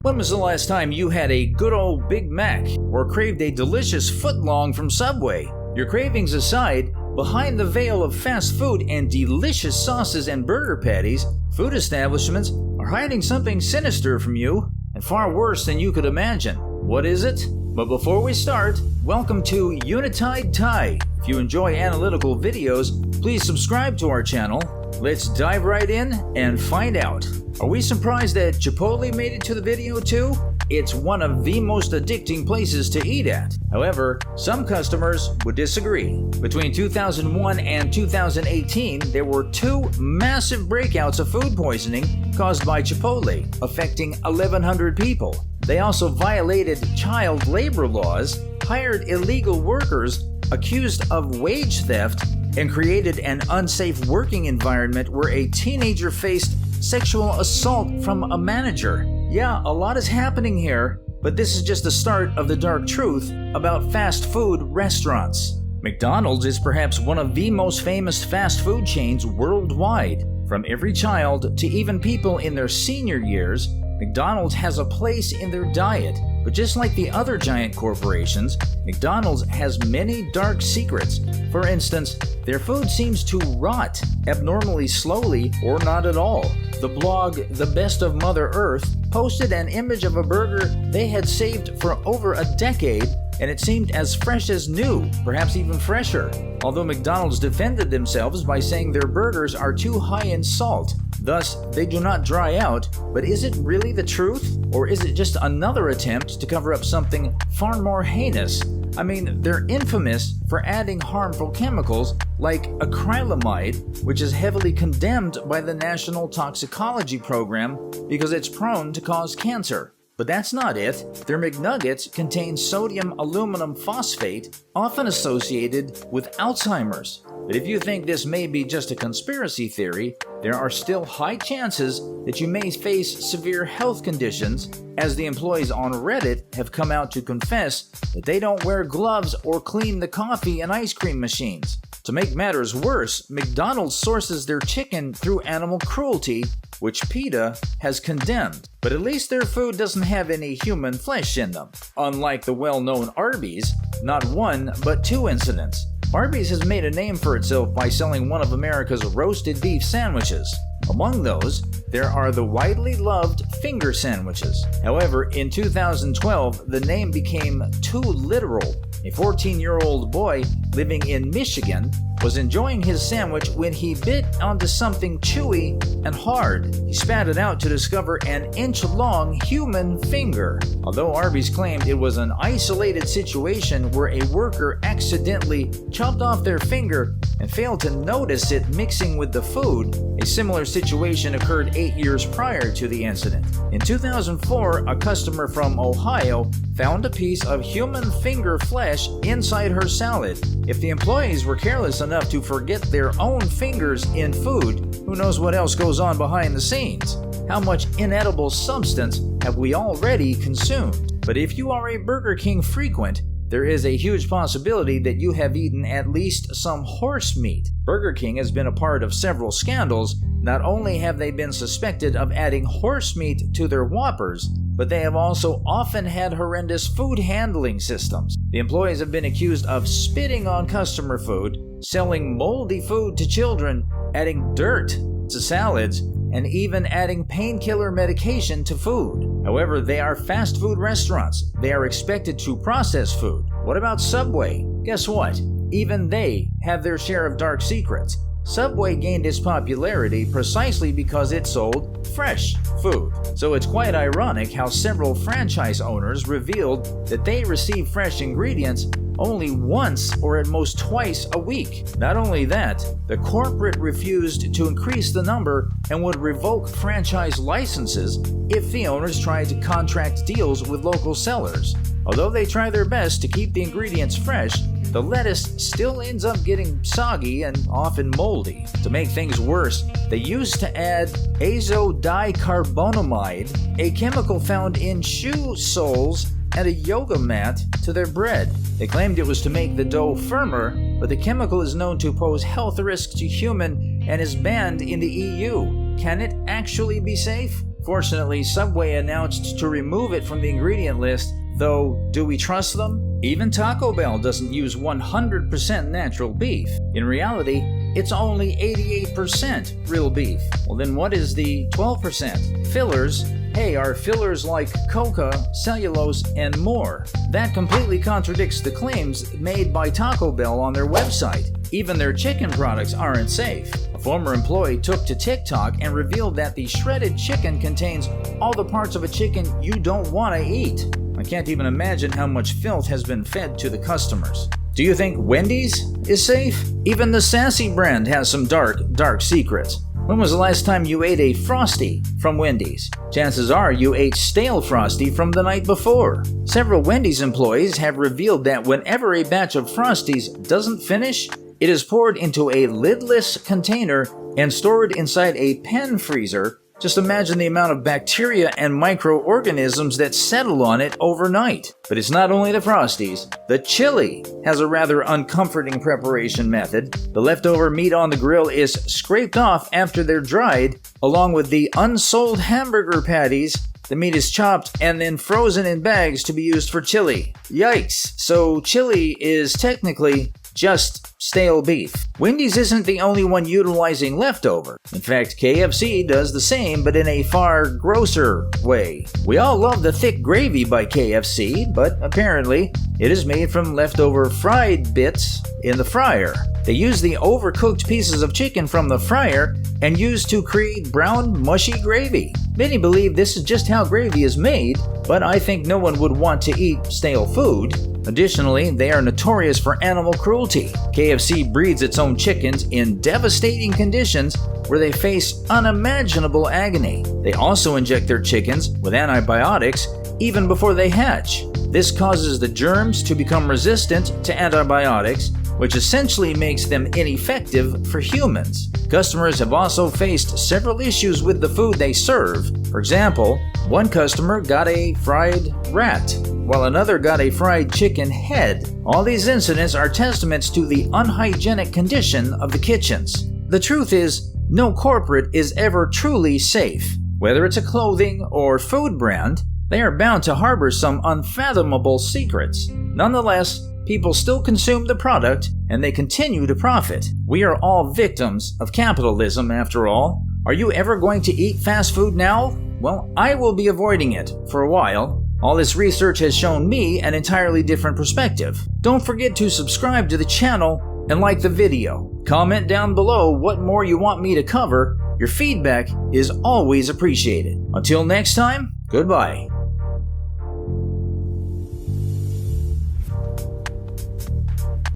When was the last time you had a good old Big Mac or craved a delicious footlong from Subway? Your cravings aside, behind the veil of fast food and delicious sauces and burger patties, food establishments are hiding something sinister from you and far worse than you could imagine. What is it? But before we start, welcome to Unitide Thai. If you enjoy analytical videos, please subscribe to our channel. Let's dive right in and find out. Are we surprised that Chipotle made it to the video too? It's one of the most addicting places to eat at. However, some customers would disagree. Between 2001 and 2018, there were two massive breakouts of food poisoning caused by Chipotle, affecting 1,100 people. They also violated child labor laws, hired illegal workers accused of wage theft, and created an unsafe working environment where a teenager faced sexual assault from a manager. Yeah, a lot is happening here, but this is just the start of the dark truth about fast food restaurants. McDonald's is perhaps one of the most famous fast food chains worldwide. From every child to even people in their senior years, McDonald's has a place in their diet. But just like the other giant corporations, McDonald's has many dark secrets. For instance, their food seems to rot abnormally slowly or not at all. The blog The Best of Mother Earth posted an image of a burger they had saved for over a decade, and it seemed as fresh as new, perhaps even fresher. Although McDonald's defended themselves by saying their burgers are too high in salt, thus they do not dry out. But is it really the truth? Or is it just another attempt to cover up something far more heinous? I mean, they're infamous for adding harmful chemicals like acrylamide, which is heavily condemned by the National Toxicology Program because it's prone to cause cancer. But that's not it. Their McNuggets contain sodium aluminum phosphate, often associated with Alzheimer's. But if you think this may be just a conspiracy theory, there are still high chances that you may face severe health conditions, as the employees on Reddit have come out to confess that they don't wear gloves or clean the coffee and ice cream machines. To make matters worse, McDonald's sources their chicken through animal cruelty, which PETA has condemned. But at least their food doesn't have any human flesh in them. Unlike the well-known Arby's, not one but two incidents. Arby's has made a name for itself by selling one of America's roasted beef sandwiches. Among those, there are the widely loved finger sandwiches. However, in 2012, the name became too literal. A 14-year-old boy living in Michigan was enjoying his sandwich when he bit onto something chewy and hard. He spat it out to discover an inch-long human finger. Although Arby's claimed it was an isolated situation where a worker accidentally chopped off their finger and failed to notice it mixing with the food, a similar situation occurred 8 years prior to the incident. In 2004, a customer from Ohio found a piece of human finger flesh inside her salad. If the employees were careless enough to forget their own fingers in food, who knows what else goes on behind the scenes? How much inedible substance have we already consumed? But if you are a Burger King frequent, there is a huge possibility that you have eaten at least some horse meat. Burger King has been a part of several scandals. Not only have they been suspected of adding horse meat to their Whoppers, but they have also often had horrendous food handling systems. The employees have been accused of spitting on customer food, selling moldy food to children, adding dirt to salads, and even adding painkiller medication to food. However, they are fast food restaurants. They are expected to process food. What about Subway? Guess what? Even they have their share of dark secrets. Subway gained its popularity precisely because it sold fresh food. So it's quite ironic how several franchise owners revealed that they receive fresh ingredients only once or at most twice a week. Not only that, the corporate refused to increase the number and would revoke franchise licenses if the owners tried to contract deals with local sellers. Although they try their best to keep the ingredients fresh, the lettuce still ends up getting soggy and often moldy. To make things worse, they used to add azodicarbonamide, a chemical found in shoe soles and a yoga mat, to their bread. They claimed it was to make the dough firmer, but the chemical is known to pose health risks to humans and is banned in the EU. Can it actually be safe? Fortunately, Subway announced to remove it from the ingredient list, though do we trust them? Even Taco Bell doesn't use 100% natural beef. In reality, it's only 88% real beef. Well, then what is the 12%? Fillers. Hey, are fillers like coca, cellulose, and more? That completely contradicts the claims made by Taco Bell on their website. Even their chicken products aren't safe. A former employee took to TikTok and revealed that the shredded chicken contains all the parts of a chicken you don't want to eat. I can't even imagine how much filth has been fed to the customers. Do you think Wendy's is safe? Even the Sassy brand has some dark secrets. When was the last time you ate a Frosty from Wendy's? Chances are you ate stale Frosty from the night before. Several Wendy's employees have revealed that whenever a batch of Frosties doesn't finish, it is poured into a lidless container and stored inside a pen freezer. Just imagine the amount of bacteria and microorganisms that settle on it overnight. But it's not only the Frosties. The chili has a rather uncomforting preparation method. The leftover meat on the grill is scraped off after they're dried, along with the unsold hamburger patties. The meat is chopped and then frozen in bags to be used for chili. Yikes! So chili is technically just stale beef. Wendy's isn't the only one utilizing leftover. In fact, KFC does the same, but in a far grosser way. We all love the thick gravy by KFC, but apparently it is made from leftover fried bits in the fryer. They use the overcooked pieces of chicken from the fryer and use to create brown, mushy gravy. Many believe this is just how gravy is made, but I think no one would want to eat stale food. Additionally, they are notorious for animal cruelty. KFC breeds its own chickens in devastating conditions where they face unimaginable agony. They also inject their chickens with antibiotics even before they hatch. This causes the germs to become resistant to antibiotics, which essentially makes them ineffective for humans. Customers have also faced several issues with the food they serve. For example, one customer got a fried rat, while another got a fried chicken head. All these incidents are testaments to the unhygienic condition of the kitchens. The truth is, no corporate is ever truly safe. Whether it's a clothing or food brand, they are bound to harbor some unfathomable secrets. Nonetheless, people still consume the product and they continue to profit. We are all victims of capitalism after all. Are you ever going to eat fast food now? Well, I will be avoiding it for a while. All this research has shown me an entirely different perspective. Don't forget to subscribe to the channel and like the video. Comment down below what more you want me to cover. Your feedback is always appreciated. Until next time, goodbye.